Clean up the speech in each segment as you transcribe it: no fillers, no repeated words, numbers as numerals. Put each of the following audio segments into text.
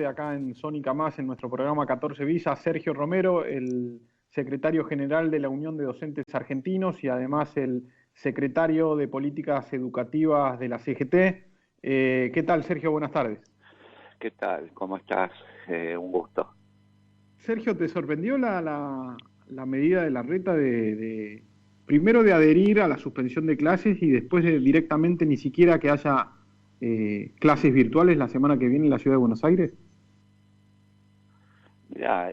acá en Sónica Más, en nuestro programa 14 Visa, Sergio Romero, el secretario general de la Unión de Docentes Argentinos y además el secretario de Políticas Educativas de la CGT. ¿Qué tal, Sergio? Buenas tardes. ¿Qué tal? ¿Cómo estás? Un gusto. Sergio, ¿te sorprendió la medida de Larreta primero de adherir a la suspensión de clases y después de directamente ni siquiera que haya clases virtuales la semana que viene en la Ciudad de Buenos Aires? Mirá,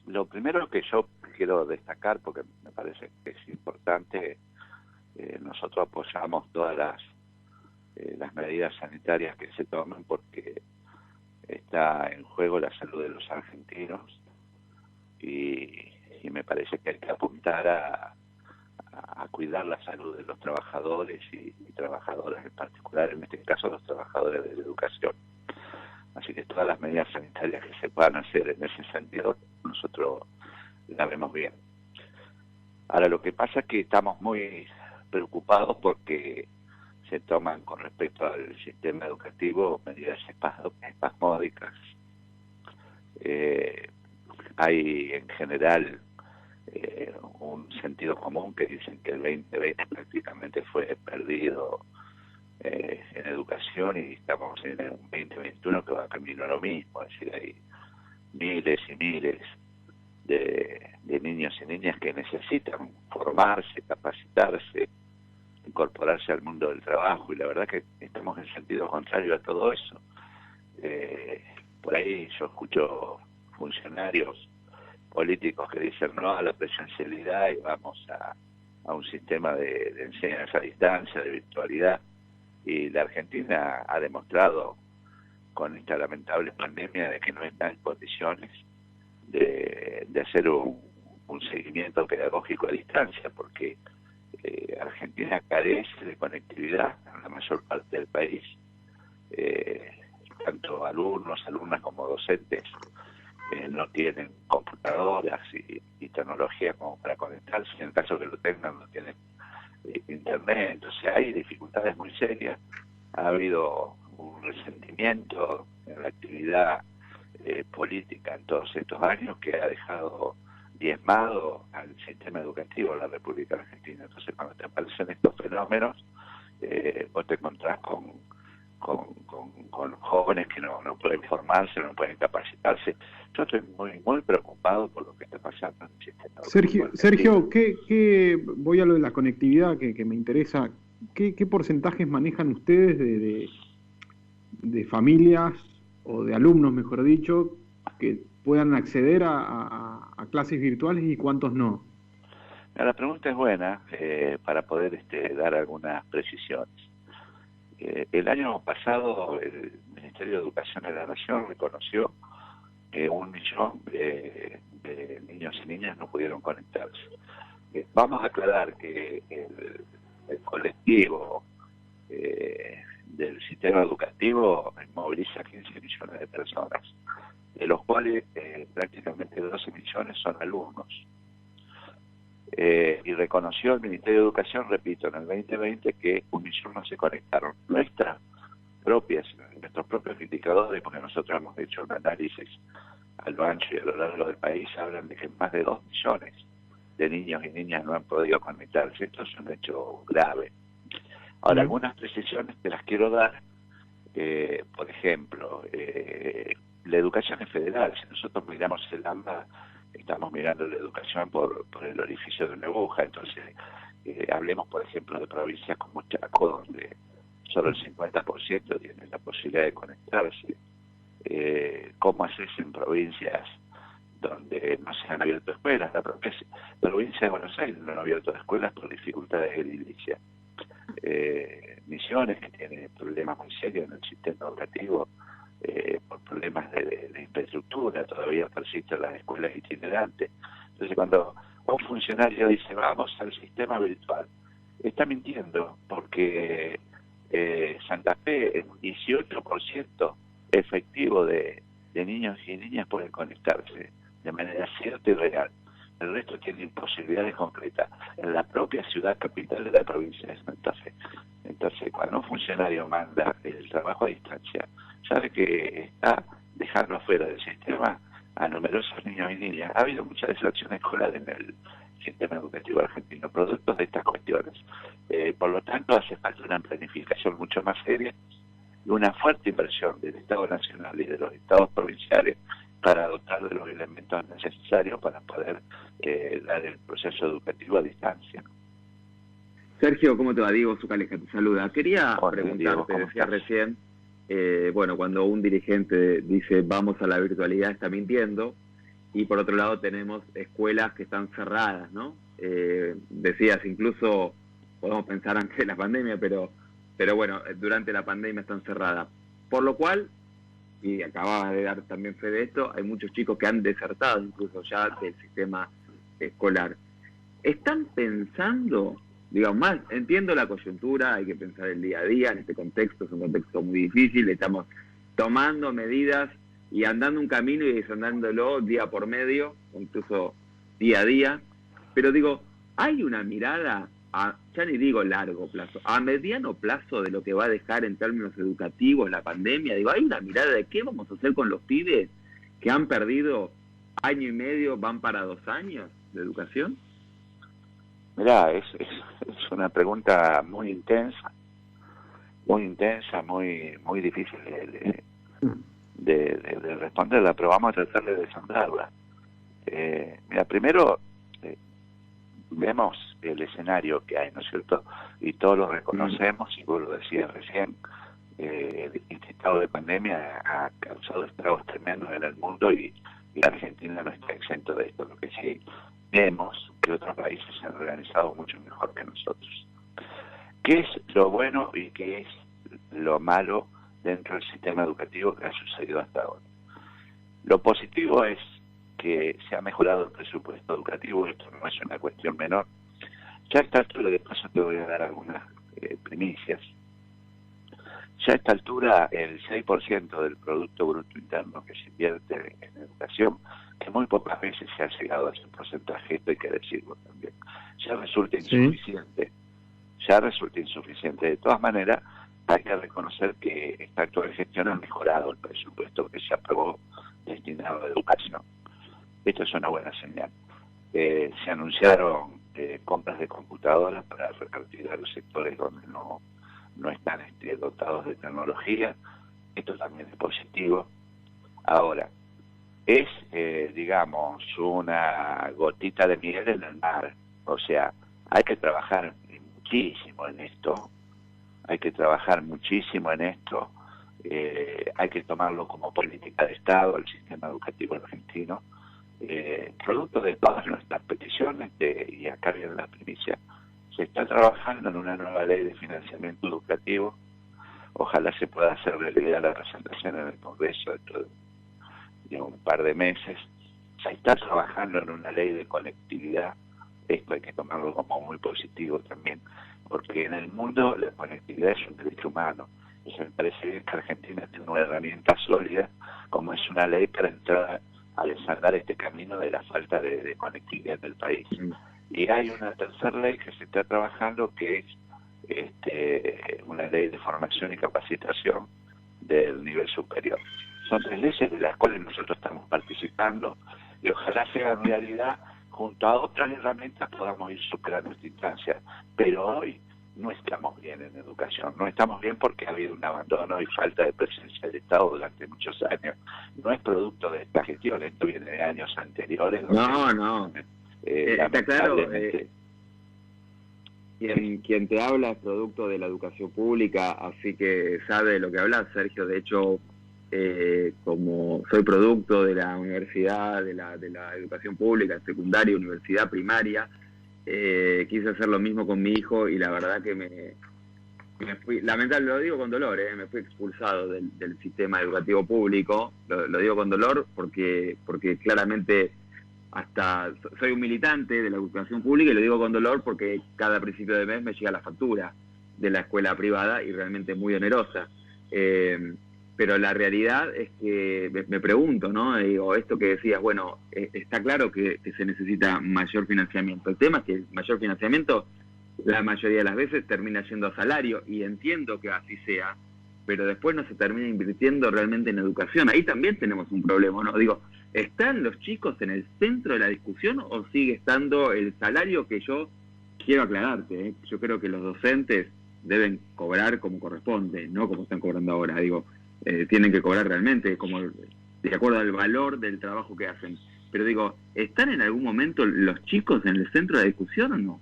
lo primero que yo quiero destacar, porque me parece que es importante, nosotros apoyamos todas las medidas sanitarias que se toman porque está en juego la salud de los argentinos y me parece que hay que apuntar a cuidar la salud de los trabajadores y trabajadoras, en particular en este caso los trabajadores de la educación. Así que todas las medidas sanitarias que se puedan hacer en ese sentido, nosotros la vemos bien. Ahora, lo que pasa es que estamos muy preocupados porque se toman con respecto al sistema educativo medidas espasmódicas. Hay en general un sentido común que dicen que el 2020 prácticamente fue perdido en educación y estamos en un 2021 que va camino a lo mismo, es decir, hay miles y miles de niños y niñas que necesitan formarse, capacitarse, incorporarse al mundo del trabajo, y la verdad que estamos en sentido contrario a todo eso. Por ahí yo escucho funcionarios políticos que dicen no a la presencialidad y vamos a un sistema de enseñanza a distancia, de virtualidad, y la Argentina ha demostrado con esta lamentable pandemia de que no está en condiciones de hacer un seguimiento pedagógico a distancia, porque Argentina carece de conectividad en la mayor parte del país. Tanto alumnos, alumnas como docentes no tienen computadoras y tecnología como para conectarse, en el caso que lo tengan no tienen internet, entonces hay dificultades muy serias. Ha habido un resentimiento en la actividad política en todos estos años que ha dejado diezmado al sistema educativo de la República Argentina. Entonces, cuando te aparecen estos fenómenos, vos te encontrás con jóvenes que no pueden formarse, no pueden capacitarse. Yo estoy muy preocupado por lo que está pasando en el sistema educativo. Sergio, voy a lo de la conectividad que me interesa. ¿Qué porcentajes manejan ustedes de familias o de alumnos, mejor dicho, que puedan acceder a clases virtuales y cuántos no? La pregunta es buena para poder dar algunas precisiones. El año pasado el Ministerio de Educación de la Nación reconoció que 1 millón de niños y niñas no pudieron conectarse. Vamos a aclarar que el colectivo del sistema educativo moviliza 15 millones de personas, de los cuales prácticamente 12 millones son alumnos. Y reconoció el Ministerio de Educación, repito, en el 2020 que 1 millón no se conectaron. Nuestros propios indicadores, porque nosotros hemos hecho un análisis a lo ancho y a lo largo del país, hablan de que más de 2 millones de niños y niñas no han podido conectarse. Esto es un hecho grave. Ahora, algunas precisiones te las quiero dar. Por ejemplo, la educación es federal. Si nosotros miramos el AMBA, estamos mirando la educación por el orificio de una aguja. Entonces, hablemos, por ejemplo, de provincias como Chaco, donde solo el 50% tiene la posibilidad de conectarse. ¿Cómo haces en provincias donde no se han abierto escuelas? La propia provincia de Buenos Aires no han abierto escuelas por dificultades de edilicia. Misiones, que tiene problemas muy serios en el sistema educativo por problemas de infraestructura, todavía persisten las escuelas itinerantes. Entonces, cuando un funcionario dice vamos al sistema virtual, está mintiendo, porque Santa Fe, el 18% efectivo de niños y niñas pueden conectarse de manera cierta y real. El resto tiene imposibilidades concretas en la propia ciudad capital de la provincia de Santa Fe. Entonces, cuando un funcionario manda el trabajo a distancia, sabe que está dejando afuera del sistema a numerosos niños y niñas. Ha habido mucha deserción escolar en el sistema educativo argentino, productos de estas cuestiones. Por lo tanto, hace falta una planificación mucho más seria y una fuerte inversión del Estado Nacional y de los Estados provinciales para dotar de los elementos necesarios para poder dar el proceso educativo a distancia. Sergio, ¿cómo te va? Diego Zucaleja te saluda. Quería Hola, preguntarte, Diego, ¿cómo decía estás? recién, bueno, cuando un dirigente dice vamos a la virtualidad está mintiendo, y por otro lado tenemos escuelas que están cerradas, ¿no? Decías, incluso podemos pensar antes de la pandemia, pero bueno, durante la pandemia están cerradas. Por lo cual, y acababas de dar también fe de esto, hay muchos chicos que han desertado incluso ya del sistema escolar. ¿Están pensando, digamos, más, entiendo la coyuntura, hay que pensar el día a día, en este contexto es un contexto muy difícil, estamos tomando medidas y andando un camino y desandándolo día por medio, incluso día a día, pero digo, hay una mirada, ya ni digo largo plazo, a mediano plazo de lo que va a dejar en términos educativos la pandemia, digo, hay una mirada de qué vamos a hacer con los pibes que han perdido año y medio, van para 2 años de educación. Mirá, es una pregunta muy intensa, muy difícil de responderla, pero vamos a tratar de desandarla. Mira, primero vemos el escenario que hay, ¿no es cierto? Y todos lo reconocemos, y vos lo decías recién, el estado de pandemia ha causado estragos tremendos en el mundo y la Argentina no está exento de esto. Lo que sí vemos que otros países se han organizado mucho mejor que nosotros. ¿Qué es lo bueno y qué es lo malo dentro del sistema educativo que ha sucedido hasta ahora? Lo positivo es que se ha mejorado el presupuesto educativo, esto no es una cuestión menor. Ya a esta altura, de paso te voy a dar algunas primicias. Ya a esta altura el 6% del Producto Bruto Interno que se invierte en educación, que muy pocas veces se ha llegado a ese porcentaje, esto hay que decirlo también, ya resulta insuficiente. Ya resulta insuficiente. De todas maneras, hay que reconocer que esta actual gestión ha mejorado el presupuesto que se aprobó destinado a educación. Esto es una buena señal. Se anunciaron compras de computadoras para repartir a los sectores donde no están dotados de tecnología. Esto también es positivo. Ahora, es, digamos, una gotita de miel en el mar. O sea, hay que trabajar muchísimo en esto. Hay que trabajar muchísimo en esto. Hay que tomarlo como política de Estado, el sistema educativo argentino. Producto de todas nuestras peticiones, y acá viene la primicia, se está trabajando en una nueva ley de financiamiento educativo. Ojalá se pueda hacer realidad la presentación en el Congreso dentro de un par de meses. Se está trabajando en una ley de conectividad. Esto hay que tomarlo como muy positivo también, porque en el mundo la conectividad es un derecho humano. Y me parece bien que Argentina tiene una herramienta sólida, como es una ley para entrar a desandar este camino de la falta de conectividad del país. Y hay una tercera ley que se está trabajando, que es una ley de formación y capacitación del nivel superior. Son 3 leyes de las cuales nosotros estamos participando y ojalá se hagan realidad. Junto a otras herramientas podamos ir superando esta instancia. Pero hoy no estamos bien en educación. No estamos bien porque ha habido un abandono y falta de presencia del Estado durante muchos años. No es producto de esta gestión, esto viene de años anteriores. No. Está claro. Quien te habla es producto de la educación pública, así que sabe de lo que habla, Sergio. De hecho, como soy producto de la universidad, de la educación pública, secundaria, universidad, primaria, quise hacer lo mismo con mi hijo y la verdad que me fui, lamentable, lo digo con dolor, me fui expulsado del sistema educativo público. Lo digo con dolor porque claramente hasta soy un militante de la educación pública y lo digo con dolor porque cada principio de mes me llega la factura de la escuela privada y realmente muy onerosa. Pero la realidad es que me pregunto, ¿no? Digo, esto que decías, bueno, está claro que se necesita mayor financiamiento. El tema es que el mayor financiamiento la mayoría de las veces termina yendo a salario, y entiendo que así sea, pero después no se termina invirtiendo realmente en educación. Ahí también tenemos un problema, ¿no? Digo, ¿están los chicos en el centro de la discusión o sigue estando el salario? Que yo quiero aclararte, ¿eh? Yo creo que los docentes deben cobrar como corresponde, no como están cobrando ahora. Digo, tienen que cobrar realmente como de acuerdo al valor del trabajo que hacen. Pero digo, ¿están en algún momento los chicos en el centro de la discusión o no?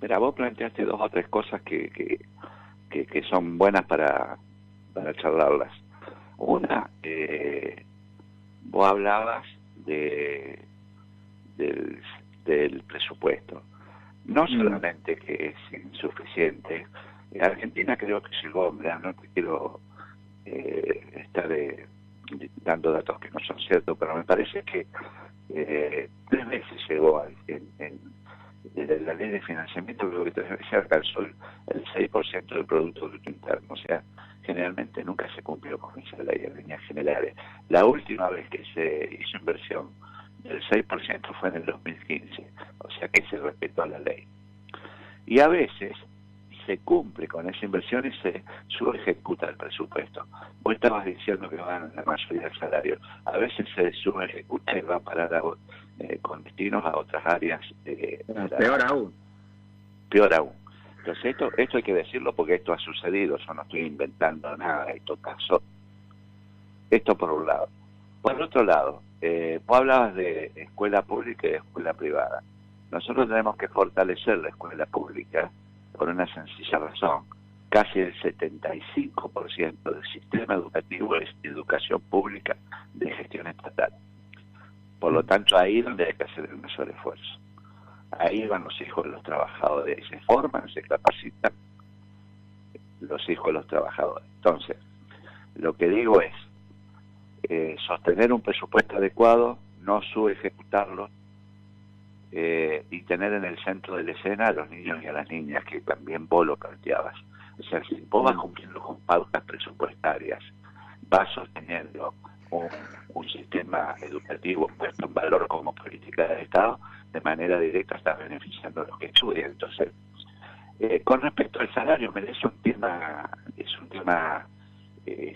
Mira, vos planteaste 2 o 3 cosas que son buenas para charlarlas. Una, vos hablabas del presupuesto. No solamente que es insuficiente. En Argentina creo que llegó, no te quiero estar dando datos que no son ciertos, pero me parece que 3 veces llegó desde la ley de financiamiento, creo que 3 veces alcanzó el 6% del Producto Bruto Interno. O sea, generalmente nunca se cumplió con esa ley en líneas generales. La última vez que se hizo inversión del 6% fue en el 2015, o sea que se respetó la ley. Y a veces se cumple con esa inversión y se subejecuta el presupuesto. Vos estabas diciendo que van la mayoría del salario. A veces se subejecuta y va a parar con destinos a otras áreas. Peor aún. Peor aún. Entonces esto hay que decirlo porque esto ha sucedido. Yo no estoy inventando nada, esto pasó. Esto por un lado. Por otro lado, vos hablabas de escuela pública y de escuela privada. Nosotros tenemos que fortalecer la escuela pública por una sencilla razón. Casi el 75% del sistema educativo es educación pública de gestión estatal. Por lo tanto, ahí es donde hay que hacer el mayor esfuerzo. Ahí van los hijos de los trabajadores, se forman, se capacitan los hijos de los trabajadores. Entonces, lo que digo es sostener un presupuesto adecuado, no subejecutarlo, y tener en el centro de la escena a los niños y a las niñas, que también vos lo planteabas. O sea, si vos vas cumpliendo con pautas presupuestarias, vas sosteniendo un sistema educativo puesto en valor como política del Estado, de manera directa estás beneficiando a los que estudian. Entonces, con respecto al salario, es un tema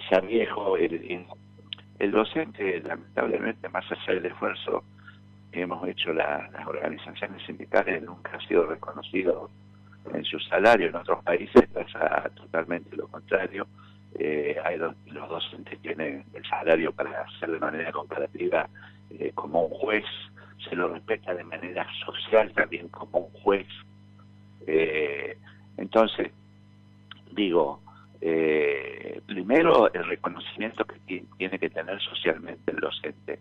ya viejo. El docente, lamentablemente, más allá del esfuerzo que hemos hecho las organizaciones sindicales, nunca ha sido reconocido en su salario. En otros países pasa totalmente lo contrario. Los docentes tienen el salario para hacer de manera comparativa como un juez, se lo respeta de manera social también como un juez. Entonces, digo, primero el reconocimiento que tiene que tener socialmente el docente,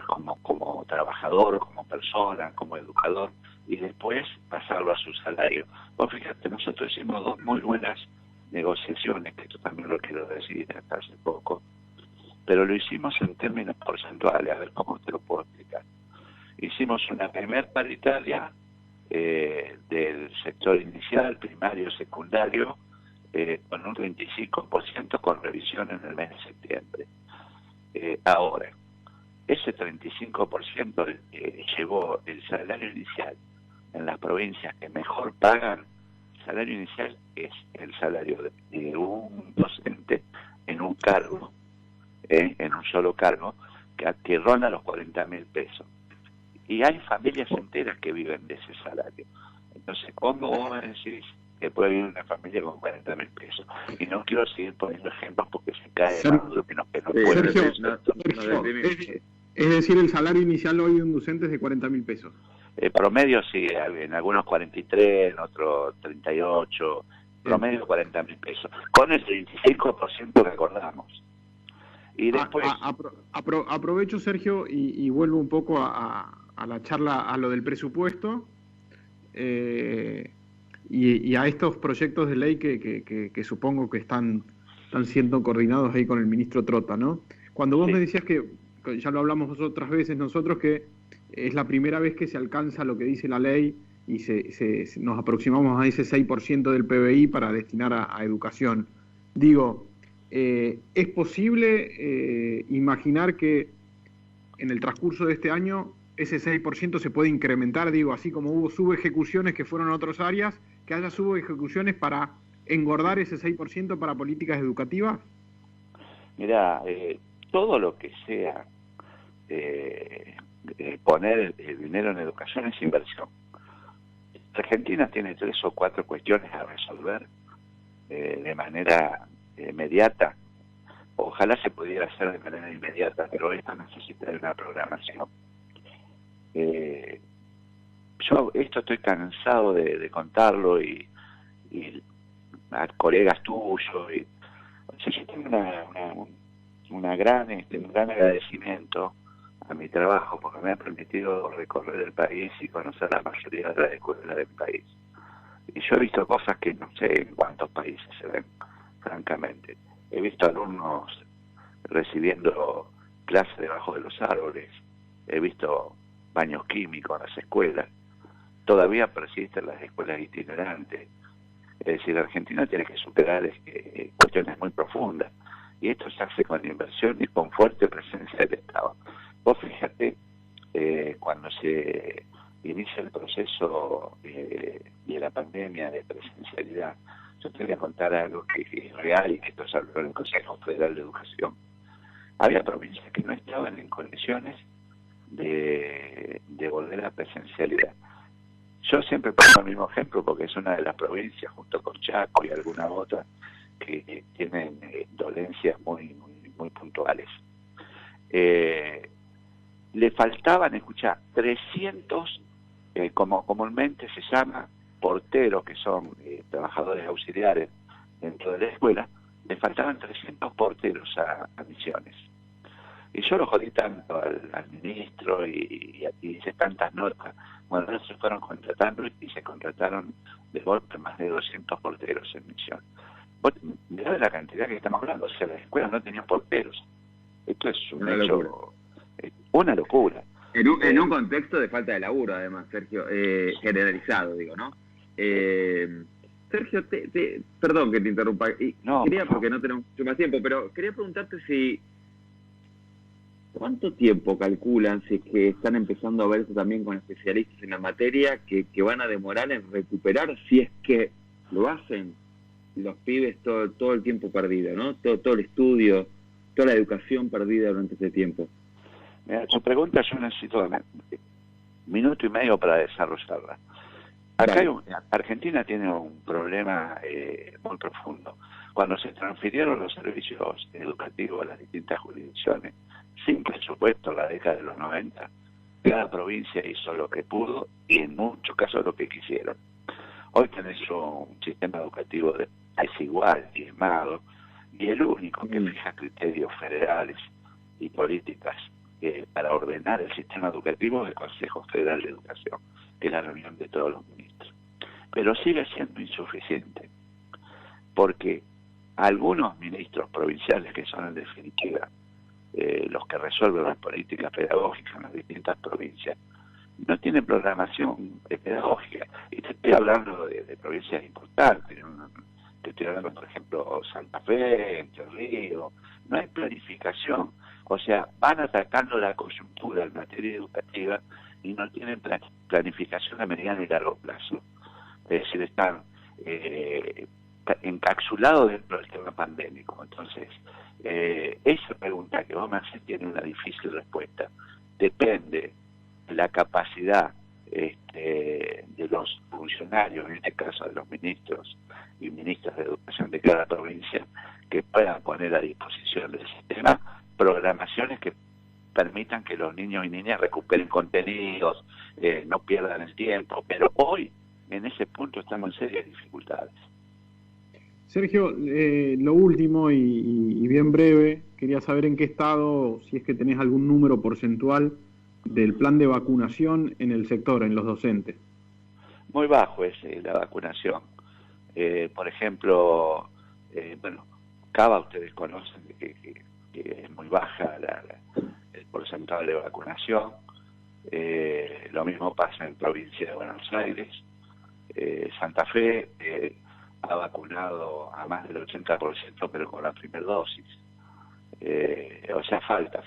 como trabajador, como persona, como educador, y después pasarlo a su salario. Vos fíjate, nosotros hicimos 2 muy buenas negociaciones, que esto también lo quiero decir hasta hace poco, pero lo hicimos en términos porcentuales. A ver cómo te lo puedo explicar. Hicimos una primer paritaria del sector inicial, primario, secundario, con un 35% con revisión en el mes de septiembre. Ahora, ese 35% llevó el salario inicial en las provincias que mejor pagan. El salario inicial es el salario de un docente en un cargo, en un solo cargo, que ronda los 40.000 pesos. Y hay familias enteras que viven de ese salario. Entonces, ¿cómo vos me decís que puede vivir una familia con 40.000 pesos? Y no quiero seguir poniendo ejemplos porque se cae más de lo que no puede. Sergio, es decir, el salario inicial hoy de un docente es de 40.000 pesos. Promedio sí, en algunos 43, en otros 38, promedio 40.000 pesos, con el 35% que acordamos. Y después... aprovecho, Sergio, y vuelvo un poco a la charla, a lo del presupuesto, y a estos proyectos de ley que supongo que están siendo coordinados ahí con el ministro Trota, ¿no? Cuando vos me decías que, ya lo hablamos otras veces nosotros, que es la primera vez que se alcanza lo que dice la ley y nos aproximamos a ese 6% del PBI para destinar a educación. Digo, ¿es posible imaginar que en el transcurso de este año ese 6% se puede incrementar? Digo, así como hubo subejecuciones que fueron a otras áreas, que haya subejecuciones para engordar ese 6% para políticas educativas? Mirá, todo lo que sea poner el dinero en educación es inversión. Argentina tiene 3 o 4 cuestiones a resolver de manera inmediata. Ojalá se pudiera hacer de manera inmediata, pero esto necesita de una programación. Yo esto estoy cansado de contarlo y a colegas tuyos. O sea, yo tengo un gran agradecimiento a mi trabajo porque me ha permitido recorrer el país y conocer la mayoría de las escuelas del país. Y yo he visto cosas que no sé en cuántos países se ven, francamente. He visto alumnos recibiendo clases debajo de los árboles, he visto baños químicos en las escuelas, todavía persisten las escuelas itinerantes. Es decir, Argentina tiene que superar cuestiones muy profundas, y esto se hace con inversión y con fuerte presencia del Estado. Vos fíjate, cuando se inicia el proceso de la pandemia de presencialidad, yo te voy a contar algo que es real y que esto se habló en el Consejo Federal de Educación. Había provincias que no estaban en condiciones de volver a la presencialidad. Yo siempre pongo el mismo ejemplo porque es una de las provincias, junto con Chaco y alguna otra, que tienen dolencias muy puntuales. Le faltaban, escuchá, 300, como comúnmente se llama, porteros, que son trabajadores auxiliares dentro de la escuela, le faltaban 300 porteros a Misiones. Y yo lo jodí tanto al ministro y hice tantas notas. Bueno, ahora se fueron contratando y se contrataron de golpe más de 200 porteros en Misiones. Mirá de la cantidad que estamos hablando, o sea, las escuelas no tenían porteros. Esto es un hecho, una locura. En un contexto de falta de laburo, además, Sergio, generalizado, digo, ¿no? Sergio, perdón que te interrumpa, porque no tenemos mucho más tiempo, pero quería preguntarte ¿cuánto tiempo calculan, si es que están empezando a verse también con especialistas en la materia, que van a demorar en recuperar, si es que lo hacen los pibes, todo el tiempo perdido, ¿no? Todo el estudio, toda la educación perdida durante ese tiempo? Mira, tu pregunta yo necesito un minuto y medio para desarrollarla. Acá Argentina tiene un problema muy profundo. Cuando se transfirieron los servicios educativos a las distintas jurisdicciones, sin presupuesto en la década de los 90, cada provincia hizo lo que pudo y en muchos casos lo que quisieron. Hoy tenés un sistema educativo desigual, diezmado, y el único que fija criterios federales y políticas para ordenar el sistema educativo es el Consejo Federal de Educación, que es la reunión de todos los ministros. Pero sigue siendo insuficiente, porque algunos ministros provinciales, que son en definitiva los que resuelven las políticas pedagógicas en las distintas provincias, no tienen programación pedagógica. Y te estoy hablando de provincias importantes. Te estoy hablando, por ejemplo, Santa Fe, Entre Ríos. No hay planificación. O sea, van atacando la coyuntura en materia educativa y no tienen planificación a mediano y largo plazo. Es decir, están encapsulados dentro del tema pandémico. Entonces, esa pregunta que vos me haces tiene una difícil respuesta. Depende de la capacidad de los funcionarios, en este caso de los ministros y ministras de educación de cada provincia, que puedan poner a disposición del sistema programaciones que permitan que los niños y niñas recuperen contenidos, no pierdan el tiempo. Pero hoy, en ese punto, estamos en serias dificultades. Sergio, lo último y bien breve, quería saber en qué estado, si es que tenés algún número porcentual del plan de vacunación en el sector, en los docentes. Muy bajo es la vacunación. Por ejemplo, Cava, ustedes conocen que es muy baja el porcentaje de vacunación. Lo mismo pasa en provincia de Buenos Aires. Santa Fe ha vacunado a más del 80%, pero con la primera dosis. O sea, falta.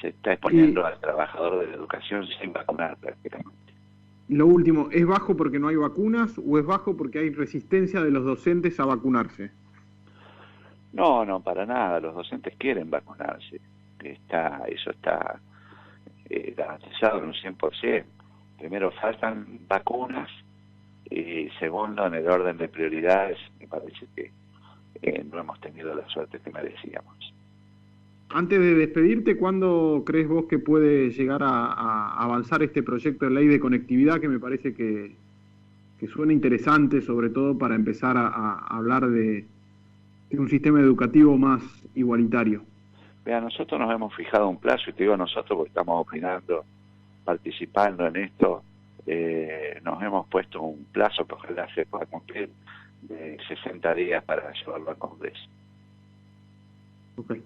se está exponiendo al trabajador de la educación sin vacunar prácticamente. Lo último, ¿es bajo porque no hay vacunas o es bajo porque hay resistencia de los docentes a vacunarse? No, no, para nada. Los docentes quieren vacunarse. Eso está garantizado en un 100%. Primero, faltan vacunas y segundo, en el orden de prioridades, me parece que no hemos tenido la suerte que merecíamos. Antes de despedirte, ¿cuándo crees vos que puede llegar a avanzar este proyecto de ley de conectividad que me parece que suena interesante, sobre todo para empezar a hablar de un sistema educativo más igualitario? Vea, nosotros nos hemos fijado un plazo, y te digo nosotros porque estamos opinando, participando en esto, nos hemos puesto un plazo que ojalá se pueda cumplir de 60 días para llevarlo al Congreso. Okay.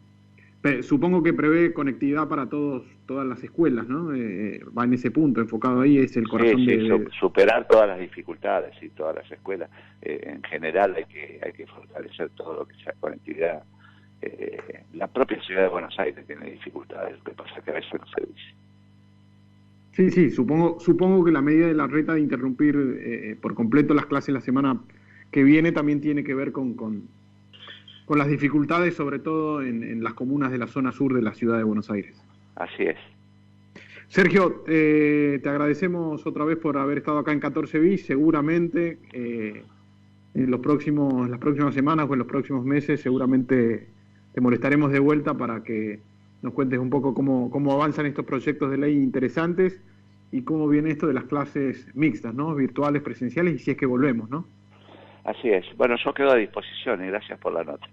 Supongo que prevé conectividad para todas las escuelas, ¿no? Va en ese punto, enfocado ahí, es el corazón de superar todas las dificultades y todas las escuelas. En general hay que fortalecer todo lo que sea conectividad. La propia ciudad de Buenos Aires tiene dificultades, lo que pasa es que a veces no se dice. Sí, supongo que la medida de la reta de interrumpir por completo las clases la semana que viene también tiene que ver con las dificultades, sobre todo en las comunas de la zona sur de la ciudad de Buenos Aires. Así es. Sergio, te agradecemos otra vez por haber estado acá en 14 bis. Seguramente en las próximas semanas o en los próximos meses seguramente te molestaremos de vuelta para que nos cuentes un poco cómo avanzan estos proyectos de ley interesantes y cómo viene esto de las clases mixtas, ¿no? Virtuales, presenciales, y si es que volvemos, ¿no? Así es. Bueno, yo quedo a disposición y gracias por la nota.